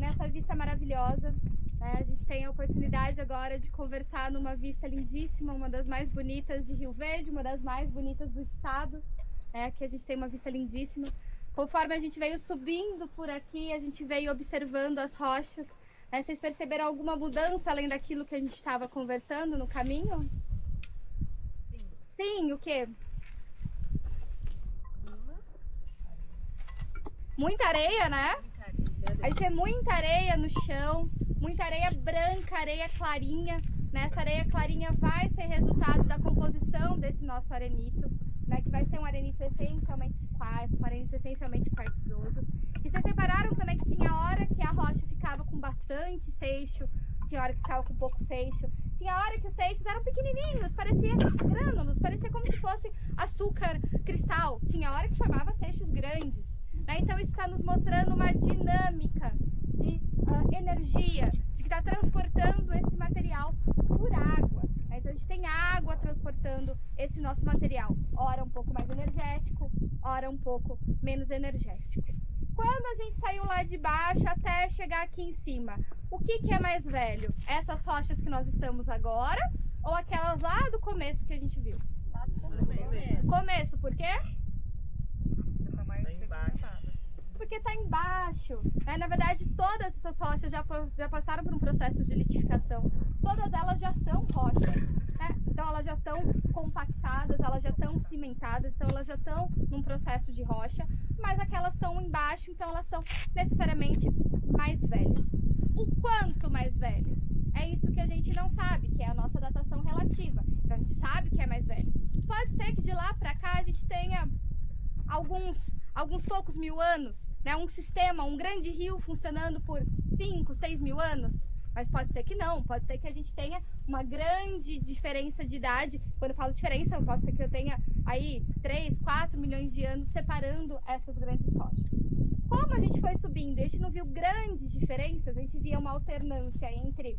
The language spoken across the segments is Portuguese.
nessa vista maravilhosa. A gente tem a oportunidade agora de conversar numa vista lindíssima, uma das mais bonitas de Rio Verde, uma das mais bonitas do estado. Aqui a gente tem uma vista lindíssima. Conforme a gente veio subindo por aqui, a gente veio observando as rochas. Vocês perceberam alguma mudança além daquilo que a gente estava conversando no caminho? Sim. Sim, o quê? Muita areia, né? A gente vê muita areia no chão, muita areia branca, areia clarinha. Essa areia clarinha vai ser resultado da composição desse nosso arenito, que vai ser um arenito essencialmente de quartzo, um arenito essencialmente quartzoso. E vocês repararam também que tinha hora que a rocha ficava com bastante seixo, tinha hora que ficava com pouco seixo, tinha hora que os seixos eram pequenininhos, parecia grânulos, parecia como se fosse açúcar cristal, tinha hora que formava seixos grandes. Então isso está nos mostrando uma dinâmica de energia, de que está transportando esse material por água. Então a gente tem água transportando esse nosso material, ora um pouco mais energético, ora um pouco menos energético. Quando a gente saiu lá de baixo até chegar aqui em cima, o que é mais velho? Essas rochas que nós estamos agora ou aquelas lá do começo que a gente viu? Lá do começo. Começo, por quê? Porque está embaixo. Na verdade, todas essas rochas já passaram por um processo de litificação. Todas elas já são rochas. Então elas já estão compactadas, elas já estão cimentadas, então elas já estão num processo de rocha, mas aquelas estão embaixo, então elas são necessariamente mais velhas. O quanto mais velhas? É isso que a gente não sabe, que é a nossa datação relativa. Então a gente sabe que é mais velho. Pode ser que de lá para cá a gente tenha alguns poucos mil anos, um sistema, um grande rio funcionando por 5, 6 mil anos, mas pode ser que não, pode ser que a gente tenha uma grande diferença de idade. Quando eu falo diferença, pode ser que eu tenha aí 3, 4 milhões de anos separando essas grandes rochas. Como a gente foi subindo, a gente não viu grandes diferenças, a gente via uma alternância entre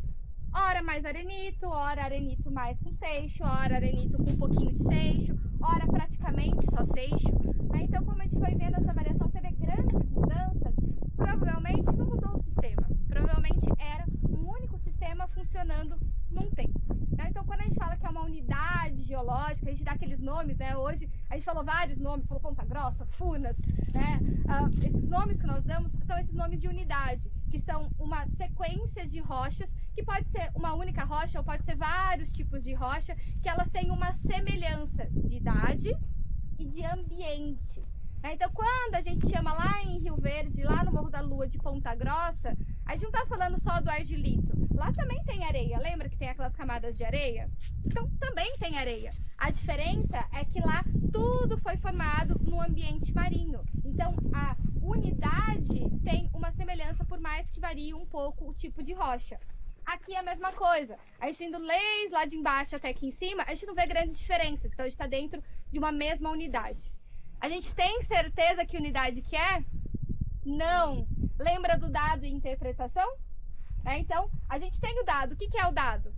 ora mais arenito, ora arenito mais com seixo, ora arenito com um pouquinho de seixo, ora praticamente só seixo. Então, como a gente foi vendo essa variação, você vê grandes mudanças, provavelmente não mudou o sistema, provavelmente era um único sistema funcionando num tempo. Então, quando a gente fala que é uma unidade geológica, a gente dá aqueles nomes, hoje a gente falou vários nomes, falou Ponta Grossa, Furnas, esses nomes que nós damos são esses nomes de unidade, que são uma sequência de rochas, que pode ser uma única rocha ou pode ser vários tipos de rocha, que elas têm uma semelhança de idade e de ambiente. Então, quando a gente chama lá em Rio Verde, lá no Morro da Lua, de Ponta Grossa, a gente não está falando só do argilito. Lá também tem areia. Lembra que tem aquelas camadas de areia? Então, também tem areia. A diferença é que lá tudo foi formado no ambiente marinho. Então, a unidade tem uma semelhança, por mais que varie um pouco o tipo de rocha. Aqui é a mesma coisa. A gente indo lá de embaixo até aqui em cima, a gente não vê grandes diferenças. Então, a gente está dentro de uma mesma unidade. A gente tem certeza que unidade que é? Não. Lembra do dado e interpretação? Então, a gente tem o dado. O que é o dado?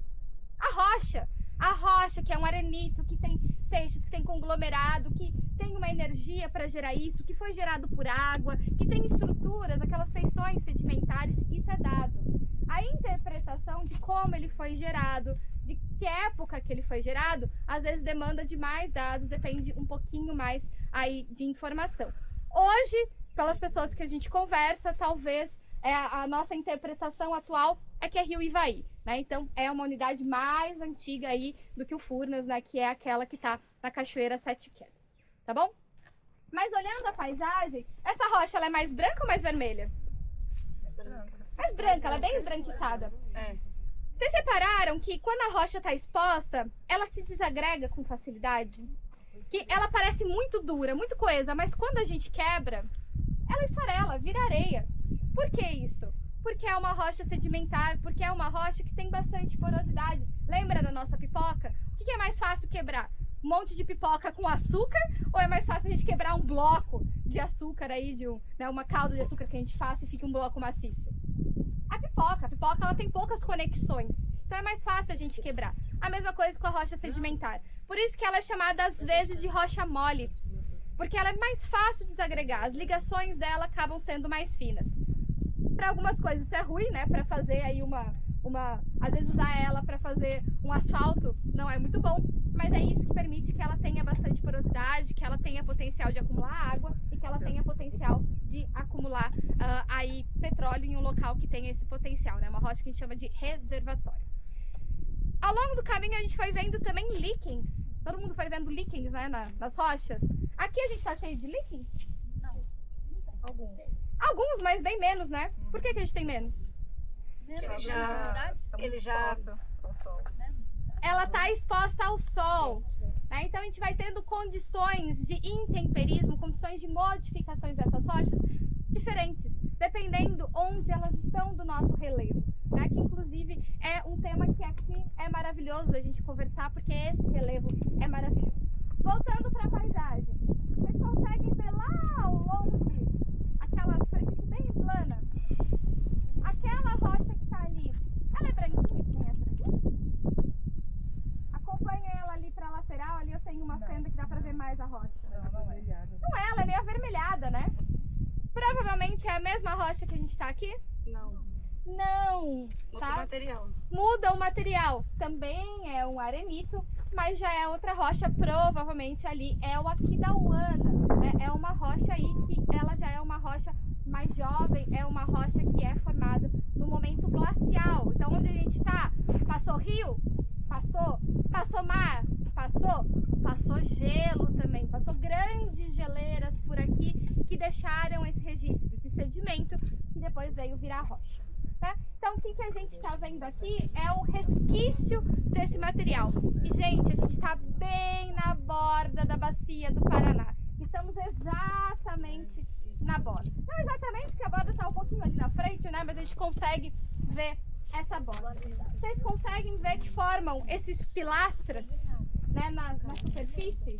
A rocha. A rocha, que é um arenito, que tem seixos, que tem conglomerado, que tem uma energia para gerar isso, que foi gerado por água, que tem estruturas, aquelas feições sedimentares, isso é dado. A interpretação de como ele foi gerado, de que época que ele foi gerado, às vezes demanda de mais dados, depende um pouquinho mais aí de informação. Hoje, pelas pessoas que a gente conversa, talvez a nossa interpretação atual é que é Rio Ivaí, Então é uma unidade mais antiga aí do que o Furnas, que é aquela que está na Cachoeira Sete Quedas, tá bom? Mas olhando a paisagem, essa rocha ela é mais branca ou mais vermelha? Mais branca, ela é bem esbranquiçada. Vocês repararam que quando a rocha está exposta, ela se desagrega com facilidade? Que ela parece muito dura, muito coesa, mas quando a gente quebra, ela esfarela, vira areia. Por que isso? Porque é uma rocha sedimentar, porque é uma rocha que tem bastante porosidade. Lembra da nossa pipoca? O que é mais fácil quebrar? Um monte de pipoca com açúcar? Ou é mais fácil a gente quebrar um bloco de açúcar aí, de uma calda de açúcar que a gente faça e fica um bloco maciço? A pipoca ela tem poucas conexões, então é mais fácil a gente quebrar. A mesma coisa com a rocha sedimentar. Por isso que ela é chamada às vezes de rocha mole, porque ela é mais fácil de desagregar, as ligações dela acabam sendo mais finas. Para algumas coisas isso é ruim, né? Para fazer aí às vezes usar ela para fazer um asfalto não é muito bom, mas é isso que permite que ela tenha bastante porosidade, que ela tenha potencial de acumular água e que ela tenha potencial de acumular aí petróleo em um local que tem esse potencial, né? Uma rocha que a gente chama de reservatório. Ao longo do caminho a gente foi vendo também líquens. Todo mundo foi vendo líquens, né, nas rochas. Aqui a gente está cheio de líquens? Não. Alguns, mas bem menos, né? Por que a gente tem menos? Ele já ao sol. Ela está exposta ao sol, né? Então a gente vai tendo condições de intemperismo, condições de modificações dessas rochas diferentes, dependendo onde elas estão do nosso relevo, né? Que inclusive é um tema que aqui é maravilhoso a gente conversar, porque esse relevo é maravilhoso. Voltando para a paisagem, vocês conseguem ver lá ao longe aquela superfície bem plana? Aquela rocha que está ali, ela é branquinha que nem essa daqui? Acompanha ela ali para a lateral, ali eu tenho uma fenda que dá para ver mais a rocha. Não é, ela é meio avermelhada, né? Provavelmente é a mesma rocha que a gente está aqui? Não. Não, Outro tá? material. Muda o material. Também é um arenito, mas já é outra rocha, provavelmente ali é o Aquidauana, né? É uma rocha aí que ela já é uma rocha mais jovem, é uma rocha que é formada no momento glacial. Então onde a gente está? Passou rio? Passou. Passou mar? Passou. Passou gelo também, passou grandes geleiras por aqui que deixaram esse registro de sedimento que depois veio virar rocha. Tá? Então, o que a gente está vendo aqui é o resquício desse material. E, gente, a gente está bem na borda da bacia do Paraná. Estamos exatamente na borda. Não exatamente, porque a borda está um pouquinho ali na frente, né? Mas a gente consegue ver essa borda. Vocês conseguem ver que formam esses pilastras, né, na superfície?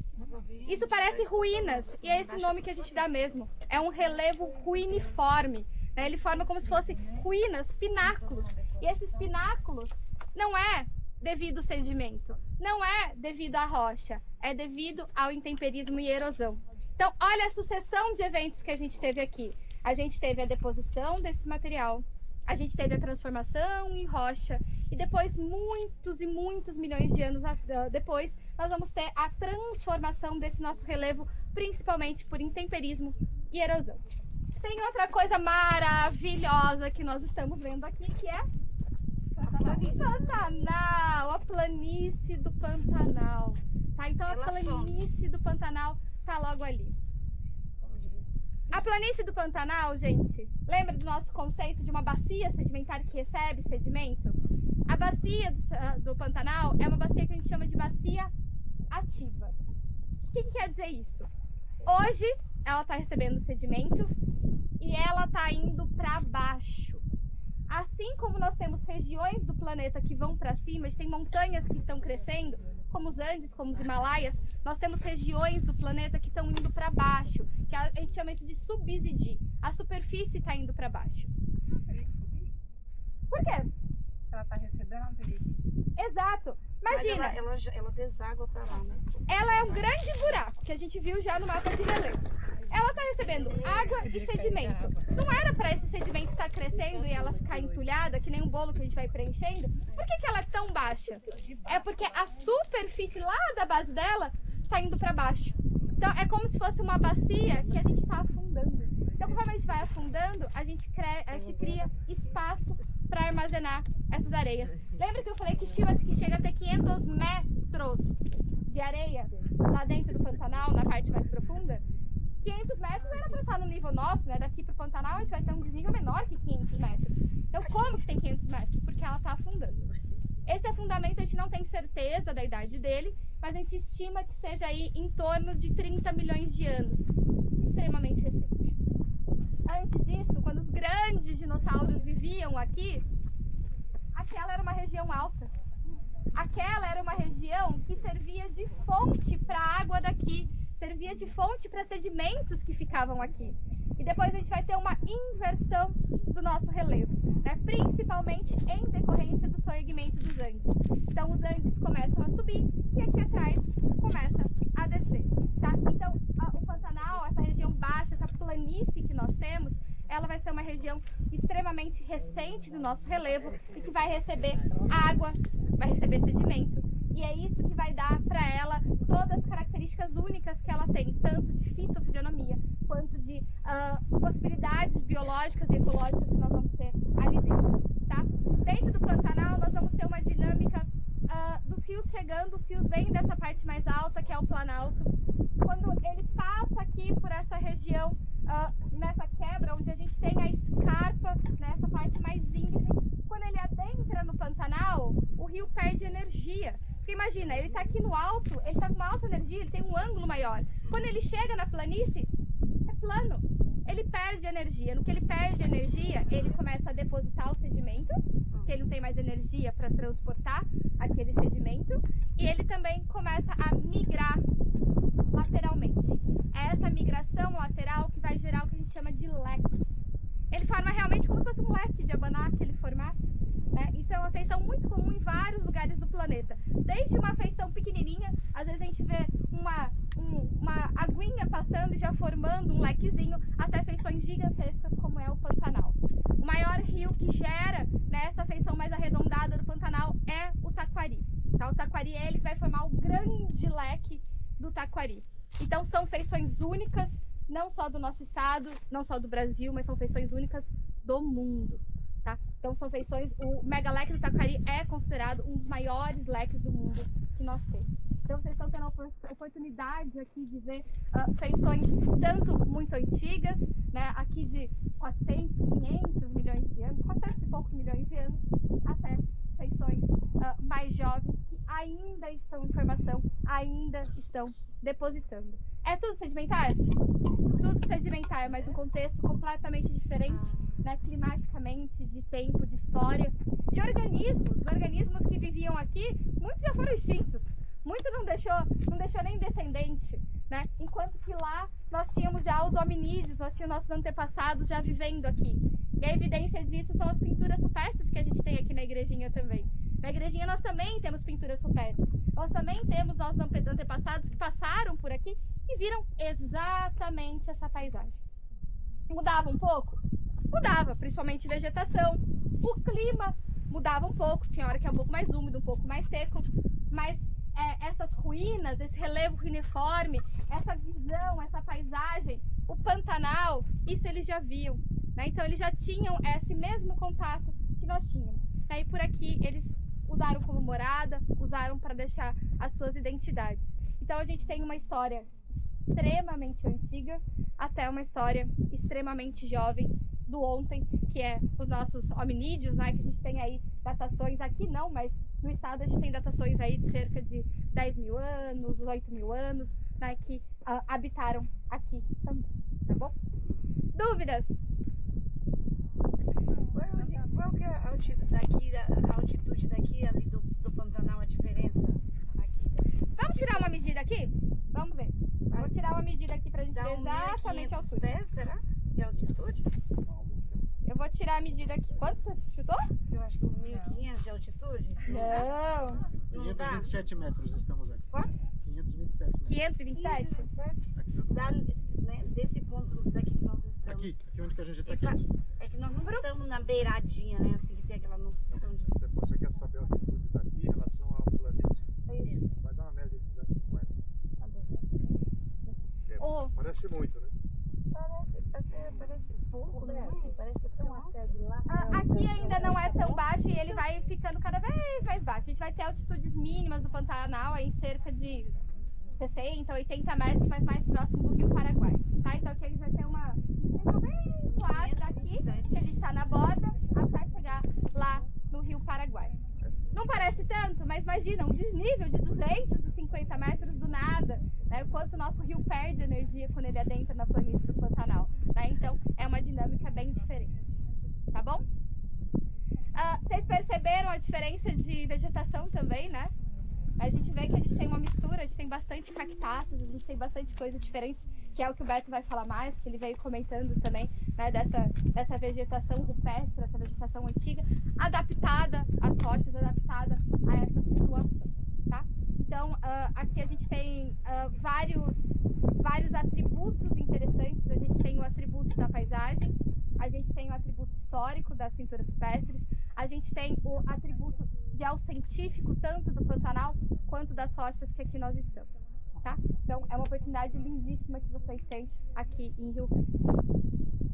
Isso parece ruínas, e é esse nome que a gente dá mesmo. É um relevo ruiniforme. Ele forma como se fossem ruínas, pináculos. E esses pináculos não é devido ao sedimento, não é devido à rocha, é devido ao intemperismo e erosão. Então, olha a sucessão de eventos que a gente teve aqui. A gente teve a deposição desse material, a gente teve a transformação em rocha, e depois, muitos e muitos milhões de anos depois, nós vamos ter a transformação desse nosso relevo, principalmente por intemperismo e erosão. Tem outra coisa maravilhosa que nós estamos vendo aqui, que é Pantanal, a planície do Pantanal. Tá? Então a planície do Pantanal tá logo ali. A planície do Pantanal, gente, lembra do nosso conceito de uma bacia sedimentar que recebe sedimento? A bacia do Pantanal é uma bacia que a gente chama de bacia ativa. O que quer dizer isso? Hoje ela está recebendo sedimento e ela está indo para baixo. Assim como nós temos regiões do planeta que vão para cima, a gente tem montanhas que estão crescendo, como os Andes, como os Himalaias, nós temos regiões do planeta que estão indo para baixo, que a gente chama isso de subsidir. A superfície está indo para baixo. Por quê? Ela está recebendo, ela teria que... Exato. Imagina. Ela deságua para lá, né? Ela é um grande buraco que a gente viu já no mapa de relevo. Ela está recebendo água e sedimento. Não era para esse sedimento estar crescendo e ela ficar entulhada, que nem um bolo que a gente vai preenchendo. Por que ela é tão baixa? É porque a superfície lá da base dela está indo para baixo. Então é como se fosse uma bacia que a gente está afundando. Então conforme a gente vai afundando, a gente cria espaço para armazenar essas areias. Lembra que eu falei que estima-se que chega até 500 metros de areia lá dentro do Pantanal, na parte mais profunda? 500 metros era para estar no nível nosso, né? Daqui para o Pantanal a gente vai ter um desnível menor que 500 metros. Então como que tem 500 metros? Porque ela está afundando. Esse afundamento a gente não tem certeza da idade dele, mas a gente estima que seja aí em torno de 30 milhões de anos. Extremamente recente. Antes disso, quando os grandes dinossauros viviam aqui, aquela era uma região alta. Aquela era uma região que servia de fonte para a água daqui, servia de fonte para sedimentos que ficavam aqui. E depois a gente vai ter uma inversão do nosso relevo, né? Principalmente em decorrência do soerguimento dos Andes. Então os Andes começam a subir e aqui atrás começa a descer, tá? Então o Pantanal, essa região baixa, essa planície que nós temos, ela vai ser uma região extremamente recente do nosso relevo e que vai receber água, vai receber sedimento. E é isso que vai dar para ela todas as características únicas que ela tem, tanto de fitofisionomia quanto de possibilidades biológicas e ecológicas que nós vamos ter ali dentro, tá? Dentro do Pantanal nós vamos ter uma dinâmica dos rios chegando, os rios vêm dessa parte mais alta, que é o Planalto. Quando ele passa aqui por essa região, nessa quebra, onde a gente tem a escarpa, nessa parte mais íngreme, quando ele adentra no Pantanal, o rio perde energia. Porque imagina, ele está aqui no alto, ele está com uma alta energia, ele tem um ângulo maior. Quando ele chega na planície, é plano. Ele perde energia. No que ele perde energia, ele começa a depositar o sedimento, porque ele não tem mais energia para transportar aquele sedimento, e ele também começa a migrar lateralmente. É essa migração lateral que vai gerar o que a gente chama de leques. Ele forma realmente como se fosse um leque de abanar aquele formato, né? Isso é uma feição muito comum em vários lugares do planeta. Desde uma feição pequenininha, às vezes a gente vê uma aguinha passando e já formando um lequezinho, até feições gigantescas como é o Pantanal. O maior rio que gera, né, essa feição mais arredondada do Pantanal é o Taquari. Tá? O Taquari é ele que vai formar o grande leque do Taquari. Então são feições únicas, não só do nosso estado, não só do Brasil, mas são feições únicas do mundo. Tá? Então são feições, o mega leque do Taquari é considerado um dos maiores leques do mundo que nós temos. Então vocês estão tendo a oportunidade aqui de ver feições tanto muito antigas, né, aqui de 400, 500 milhões de anos, 400 e poucos milhões de anos, até feições mais jovens que ainda estão em formação, ainda estão depositando. É tudo sedimentar? Tudo sedimentar, mas um contexto completamente diferente, né, climaticamente, de tempo, de história, de organismos. Os organismos que viviam aqui, muitos já foram extintos. Muito não deixou nem descendente, né? Enquanto que lá nós tínhamos já os hominídeos, nós tínhamos nossos antepassados já vivendo aqui. E a evidência disso são as pinturas rupestres que a gente tem aqui na igrejinha também. Na igrejinha nós também temos pinturas rupestres. Nós também temos nossos antepassados que passaram por aqui e viram exatamente essa paisagem. Mudava um pouco? Mudava, principalmente vegetação. O clima mudava um pouco, tinha hora que é um pouco mais úmido, um pouco mais seco, mas essas ruínas, esse relevo uniforme, essa visão, essa paisagem, o Pantanal, isso eles já viam, né? Então eles já tinham esse mesmo contato que nós tínhamos, né? E por aqui eles usaram como morada, usaram para deixar as suas identidades. Então a gente tem uma história extremamente antiga até uma história extremamente jovem do ontem, que é os nossos hominídeos, né? Que a gente tem aí datações, aqui não, mas no estado a gente tem datações aí de cerca de 10 mil anos, 8 mil anos, né? Que habitaram aqui também, tá bom? Dúvidas? Qual que é a altitude daqui ali do Pantanal, a diferença aqui? Vamos tirar uma medida aqui? Vamos ver. Vou tirar uma medida aqui pra gente ver exatamente a altura. Pés, será? De altitude? Eu vou tirar a medida aqui. Quanto você chutou? Eu acho que 1.500 de altitude. Não. 527 metros estamos aqui. Quanto? 527 metros. 527? 527? Aqui do lado. Né, desse ponto daqui que nós estamos. Aqui onde que a gente está aqui. É que nós não estamos na beiradinha, né? Assim, que tem aquela noção de... Você quer saber a altitude daqui em relação à planície? Vai dar uma média de 250. Parece muito, né? Parece pouco, né? Parece que é tão alto. Aqui ainda não é tão baixo e ele vai ficando cada vez mais baixo. A gente vai ter altitudes mínimas do Pantanal aí em cerca de 60, 80 metros, mas mais próximo do Rio Paraguai, tá? Então aqui a gente vai ter uma descida bem suave daqui, que a gente está na borda, até chegar lá no Rio Paraguai. Não parece tanto, mas imagina, um desnível de 250 metros do nada, né? O quanto o nosso rio perde energia quando ele adentra na planície do Pantanal, né? Então é uma dinâmica bem diferente, tá bom? Vocês perceberam a diferença de vegetação também, né? A gente vê que a gente tem uma mistura, a gente tem bastante cactáceas, a gente tem bastante coisas diferentes, que é o que o Beto vai falar mais, que ele veio comentando também, né, dessa vegetação rupestre, essa vegetação antiga, adaptada às rochas, adaptada a essa situação, tá? Então, aqui a gente tem vários atributos interessantes. A gente tem o atributo da paisagem, a histórico das pinturas rupestres, a gente tem o atributo geocientífico, tanto do Pantanal quanto das rochas que aqui nós estamos, tá? Então, é uma oportunidade lindíssima que vocês têm aqui em Rio Verde.